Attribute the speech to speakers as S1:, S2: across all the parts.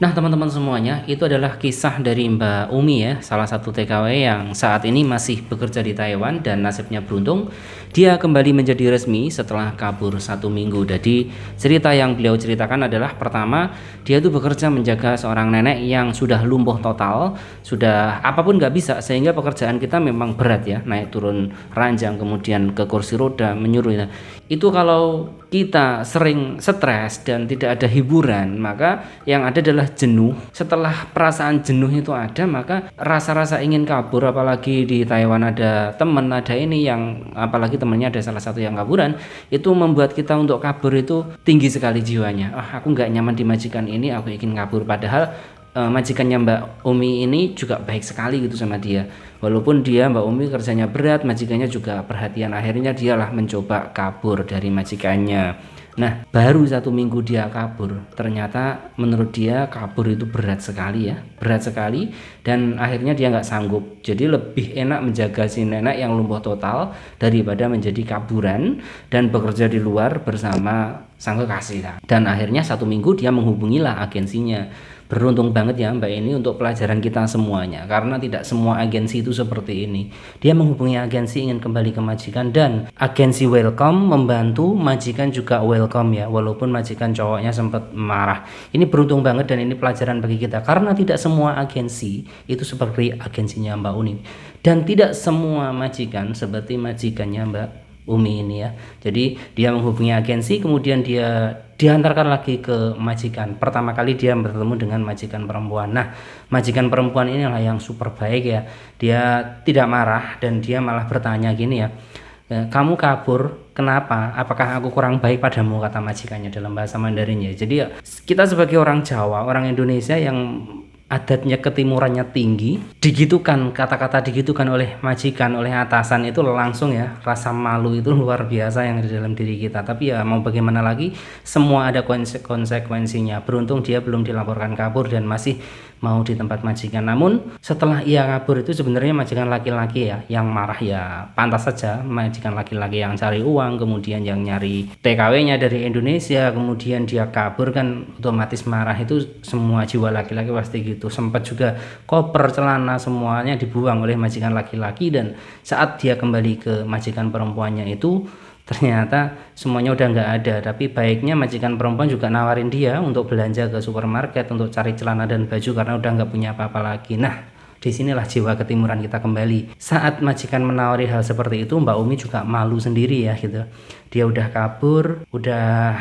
S1: Nah, teman-teman semuanya, itu adalah kisah dari Mbak Umi ya, salah satu TKW yang saat ini masih bekerja di Taiwan dan nasibnya beruntung. Dia kembali menjadi resmi setelah kabur 1 minggu. Jadi, cerita yang beliau ceritakan adalah pertama, dia itu bekerja menjaga seorang nenek yang sudah lumpuh total, sudah apapun nggak bisa, sehingga pekerjaan kita memang berat ya, naik turun ranjang, kemudian ke kursi roda, menyuruh. Nah, itu kalau kita sering stres dan tidak ada hiburan, maka yang ada adalah jenuh. Setelah perasaan jenuh itu ada, maka rasa-rasa ingin kabur, apalagi di Taiwan ada teman, ada ini yang apalagi temannya ada salah satu yang kaburan, itu membuat kita untuk kabur itu tinggi sekali jiwanya. Aku nggak nyaman di majikan ini, aku ingin kabur. Padahal majikannya Mbak Umi ini juga baik sekali gitu sama dia. Walaupun Mbak Umi kerjanya berat, majikannya juga perhatian. Akhirnya dialah mencoba kabur dari majikannya. Nah, baru 1 minggu dia kabur, ternyata menurut dia kabur itu berat sekali ya, berat sekali, dan akhirnya dia nggak sanggup. Jadi lebih enak menjaga si nenek yang lumpuh total daripada menjadi kaburan dan bekerja di luar bersama sang kekasih. Dan akhirnya 1 minggu dia menghubungilah agensinya. Beruntung banget ya Mbak ini untuk pelajaran kita semuanya, karena tidak semua agensi itu seperti ini. Dia menghubungi agensi ingin kembali ke majikan, dan agensi welcome, membantu, majikan juga welcome ya, walaupun majikan cowoknya sempat marah. Ini beruntung banget dan ini pelajaran bagi kita, karena tidak semua agensi itu seperti agensinya Mbak Uni, dan tidak semua majikan seperti majikannya Mbak Umi ini ya. Jadi dia menghubungi agensi, kemudian dia diantarkan lagi ke majikan. Pertama kali dia bertemu dengan majikan perempuan. Nah, majikan perempuan inilah yang super baik ya. Dia tidak marah dan dia malah bertanya gini ya, kamu kabur kenapa? Apakah aku kurang baik padamu? Kata majikannya dalam bahasa Mandarinnya. Jadi ya, kita sebagai orang Jawa, orang Indonesia yang adatnya ketimurannya tinggi, digitukan, kata-kata digitukan oleh majikan, oleh atasan, itu langsung ya, rasa malu itu luar biasa yang di dalam diri kita. Tapi ya mau bagaimana lagi, semua ada konsekuensinya. Beruntung dia belum dilaporkan kabur dan masih mau di tempat majikan. Namun setelah ia kabur itu sebenarnya majikan laki-laki ya yang marah, ya pantas saja majikan laki-laki yang cari uang, kemudian yang nyari TKW-nya dari Indonesia, kemudian dia kabur kan otomatis marah. Itu semua jiwa laki-laki pasti gitu. Sempat juga koper, celana, semuanya dibuang oleh majikan laki-laki, dan saat dia kembali ke majikan perempuannya itu ternyata semuanya udah nggak ada. Tapi baiknya majikan perempuan juga nawarin dia untuk belanja ke supermarket untuk cari celana dan baju karena udah nggak punya apa-apa lagi. Nah, disinilah jiwa ketimuran kita kembali. Saat majikan menawari hal seperti itu, Mbak Umi juga malu sendiri ya gitu. Dia udah kabur, udah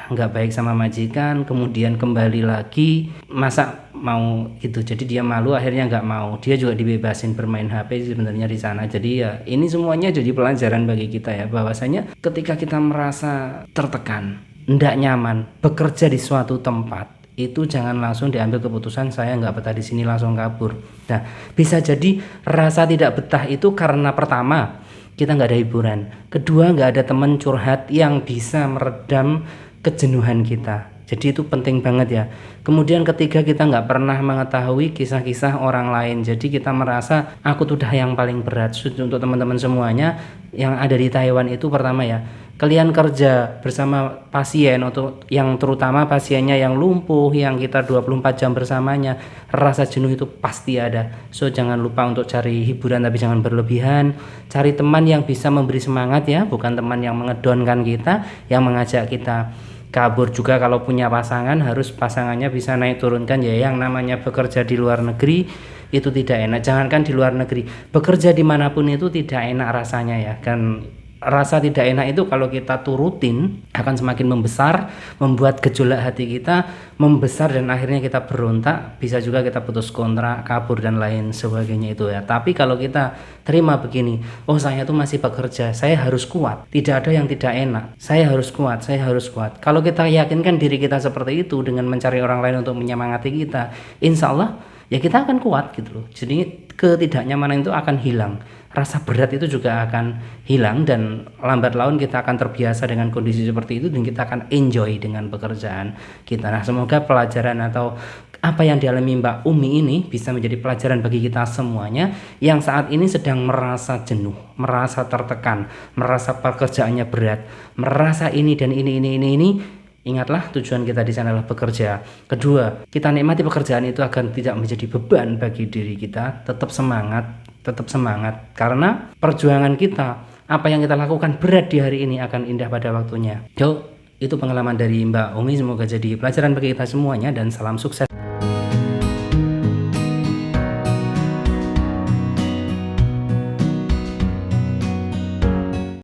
S1: nggak baik sama majikan, kemudian kembali lagi, masa mau gitu. Jadi dia malu, akhirnya nggak mau. Dia juga dibebasin bermain HP sebenarnya di sana. Jadi ya ini semuanya jadi pelajaran bagi kita ya, bahwasanya ketika kita merasa tertekan, nggak nyaman, bekerja di suatu tempat, itu jangan langsung diambil keputusan saya nggak betah di sini langsung kabur. Nah, bisa jadi rasa tidak betah itu karena pertama kita nggak ada hiburan, kedua nggak ada teman curhat yang bisa meredam kejenuhan kita. Jadi itu penting banget ya. Kemudian ketiga, kita nggak pernah mengetahui kisah-kisah orang lain. Jadi kita merasa aku tuh udah yang paling berat. Untuk teman-teman semuanya yang ada di Taiwan itu, pertama ya, kalian kerja bersama pasien, untuk yang terutama pasiennya yang lumpuh, yang kita 24 jam bersamanya, rasa jenuh itu pasti ada. So jangan lupa untuk cari hiburan, tapi jangan berlebihan. Cari teman yang bisa memberi semangat ya, bukan teman yang mengedonkan kita, yang mengajak kita kabur. Juga kalau punya pasangan, harus pasangannya bisa naik turunkan ya. Yang namanya bekerja di luar negeri itu tidak enak. Jangankan di luar negeri, bekerja dimanapun itu tidak enak rasanya ya kan. Rasa tidak enak itu kalau kita turutin akan semakin membesar, membuat gejolak hati kita membesar, dan akhirnya kita berontak, bisa juga kita putus kontrak, kabur dan lain sebagainya itu ya. Tapi kalau kita terima begini, oh saya tuh masih bekerja, saya harus kuat, tidak ada yang tidak enak, saya harus kuat, saya harus kuat. Kalau kita yakinkan diri kita seperti itu dengan mencari orang lain untuk menyemangati kita, insya Allah ya kita akan kuat gitu loh. Jadi ketidaknyamanan itu akan hilang, rasa berat itu juga akan hilang, dan lambat laun kita akan terbiasa dengan kondisi seperti itu, dan kita akan enjoy dengan pekerjaan kita. Nah, semoga pelajaran atau apa yang dialami Mbak Umi ini bisa menjadi pelajaran bagi kita semuanya yang saat ini sedang merasa jenuh, merasa tertekan, merasa pekerjaannya berat, merasa ini dan ini. Ingatlah tujuan kita di sana adalah bekerja. Kedua, kita nikmati pekerjaan itu agar tidak menjadi beban bagi diri kita. Tetap semangat. Karena perjuangan kita, apa yang kita lakukan berat di hari ini akan indah pada waktunya. Itu pengalaman dari Mbak Umi, semoga jadi pelajaran bagi kita semuanya dan salam sukses.